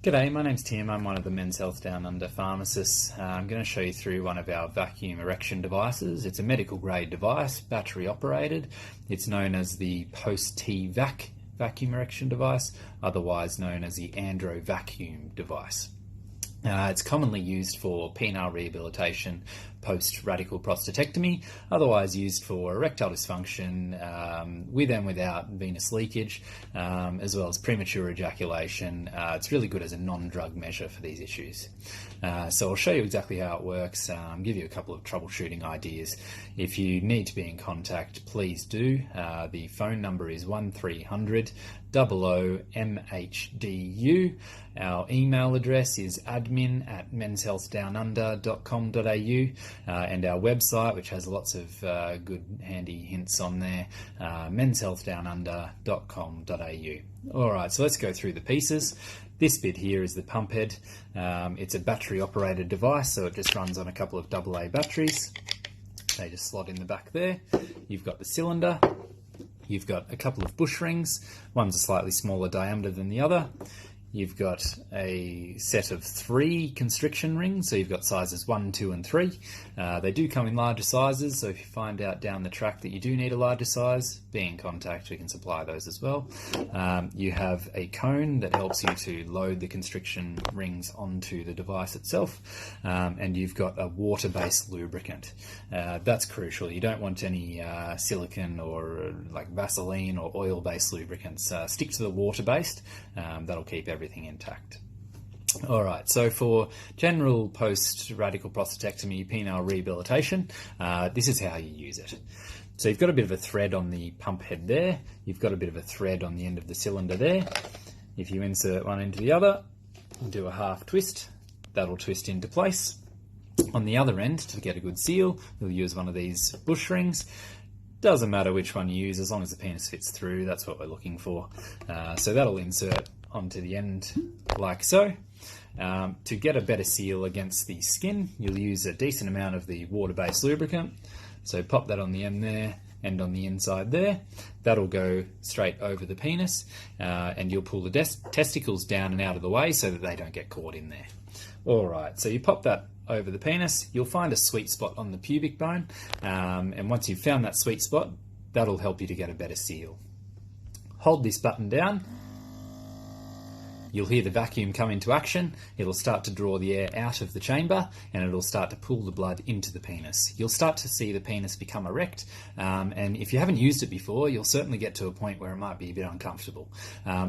G'day, my name's Tim. I'm one of the Men's Health Down Under pharmacists. I'm going to show you through one of our vacuum erection devices. It's a medical grade device, battery operated. It's known as the post-T-vac vacuum erection device, otherwise known as the Andro vacuum device. It's commonly used for penile rehabilitation post-radical prostatectomy, otherwise used for erectile dysfunction with and without venous leakage, as well as premature ejaculation. It's really good as a non-drug measure for these issues. So I'll show you exactly how it works, give you a couple of troubleshooting ideas. If you need to be in contact, please do. The phone number is 1300 00MHDU. Our email address is admin@menshealthdownunder.com.au, and our website, which has lots of good handy hints on there, menshealthdownunder.com.au. Alright, so let's go through the pieces. This bit here is the pump head. It's a battery operated device, so it just runs on a couple of AA batteries. They just slot in the back there. You've got the cylinder. You've got a couple of bush rings. One's a slightly smaller diameter than the other. You've got a set of 3 constriction rings, so you've got sizes 1, 2 and 3. They do come in larger sizes, so if you find out down the track that you do need a larger size, be in contact, we can supply those as well. You have a cone that helps you to load the constriction rings onto the device itself, and you've got a water-based lubricant. That's crucial. You don't want any silicone or like Vaseline or oil-based lubricants. Stick to the water-based. That'll keep everything intact. Alright, so for general post-radical prostatectomy penile rehabilitation, this is how you use it. So you've got a bit of a thread on the pump head there, you've got a bit of a thread on the end of the cylinder there. If you insert one into the other and do a half twist, that'll twist into place. On the other end, to get a good seal, you'll use one of these bush rings. Doesn't matter which one you use, as long as the penis fits through, that's what we're looking for. So that'll insert onto the end like so. To get a better seal against the skin, you'll use a decent amount of the water-based lubricant. So pop that on the end there and on the inside there. That'll go straight over the penis, and you'll pull the testicles down and out of the way so that they don't get caught in there. Alright, so you pop that over the penis, you'll find a sweet spot on the pubic bone, and once you've found that sweet spot, that'll help you to get a better seal. Hold this button down. You'll hear the vacuum come into action. It'll start to draw the air out of the chamber, and it'll start to pull the blood into the penis. You'll start to see the penis become erect, and if you haven't used it before, you'll certainly get to a point where it might be a bit uncomfortable.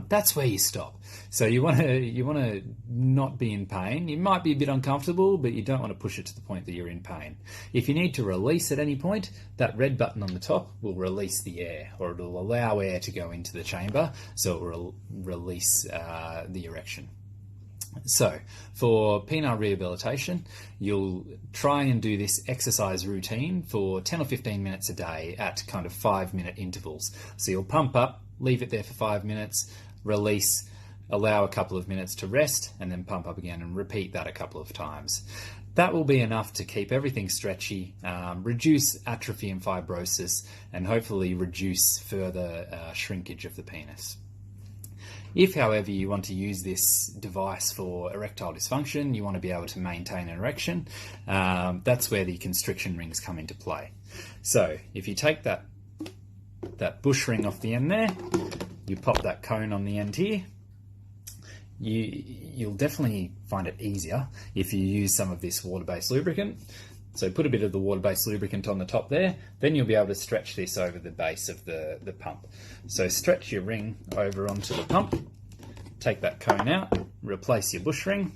That's where you stop. So you want to not be in pain. You might be a bit uncomfortable, but you don't want to push it to the point that you're in pain. If you need to release at any point, that red button on the top will release the air, or it'll allow air to go into the chamber, so it will release the erection. So for penile rehabilitation, you'll try and do this exercise routine for 10 or 15 minutes a day at kind of 5-minute intervals. So you'll pump up, leave it there for 5 minutes, release, allow a couple of minutes to rest, and then pump up again, and repeat that a couple of times. That will be enough to keep everything stretchy, reduce atrophy and fibrosis, and hopefully reduce further shrinkage of the penis. If, however, you want to use this device for erectile dysfunction, you want to be able to maintain an erection, that's where the constriction rings come into play. So if you take that bush ring off the end there, you pop that cone on the end here, you'll definitely find it easier if you use some of this water-based lubricant. So put a bit of the water-based lubricant on the top there, then you'll be able to stretch this over the base of the pump. So stretch your ring over onto the pump, take that cone out, replace your bush ring.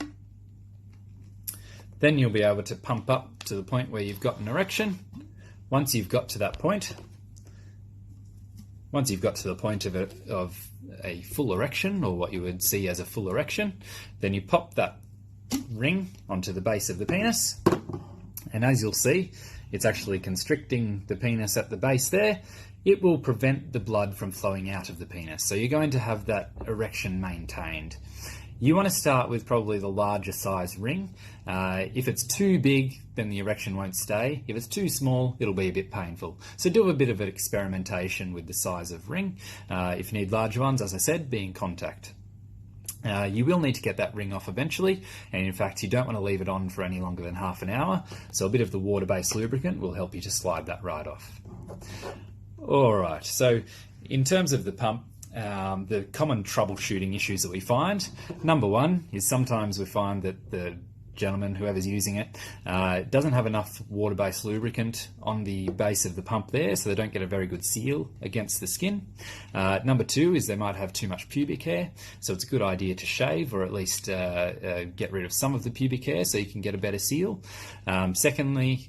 Then you'll be able to pump up to the point where you've got an erection. Once you've got to that point, once you've got to the point of a full erection, or what you would see as a full erection, then you pop that ring onto the base of the penis. And as you'll see, it's actually constricting the penis at the base there. It will prevent the blood from flowing out of the penis. So you're going to have that erection maintained. You want to start with probably the larger size ring. If it's too big, then the erection won't stay. If it's too small, it'll be a bit painful. So do a bit of an experimentation with the size of ring. If you need larger ones, as I said, be in contact. You will need to get that ring off eventually, and in fact you don't want to leave it on for any longer than half an hour, so a bit of the water-based lubricant will help you to slide that right off. Alright, so in terms of the pump, the common troubleshooting issues that we find, number one is sometimes we find that the gentleman, whoever's using it, doesn't have enough water-based lubricant on the base of the pump there, so they don't get a very good seal against the skin. Number two is they might have too much pubic hair, so it's a good idea to shave or at least get rid of some of the pubic hair so you can get a better seal. Thirdly,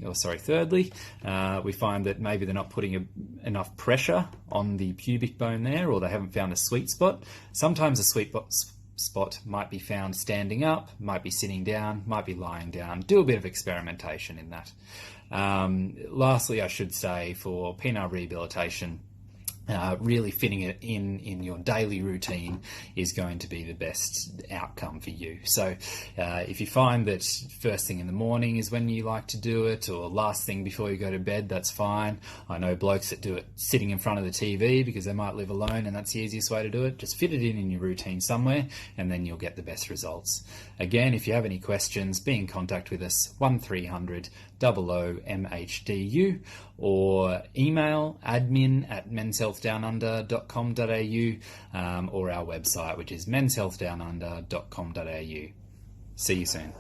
we find that maybe they're not putting enough pressure on the pubic bone there, or they haven't found a sweet spot. Sometimes a sweet spot might be found standing up, might be sitting down, might be lying down. Do a bit of experimentation in that. Lastly, I should say, for penile rehabilitation, really fitting it in your daily routine is going to be the best outcome for you. So if you find that first thing in the morning is when you like to do it, or last thing before you go to bed, that's fine. I know blokes that do it sitting in front of the TV because they might live alone and that's the easiest way to do it. Just fit it in your routine somewhere and then you'll get the best results. Again, if you have any questions, be in contact with us, 1300 00MHDU, or email admin@menshealthdownunder.com.au, or our website, which is menshealthdownunder.com.au. See you soon.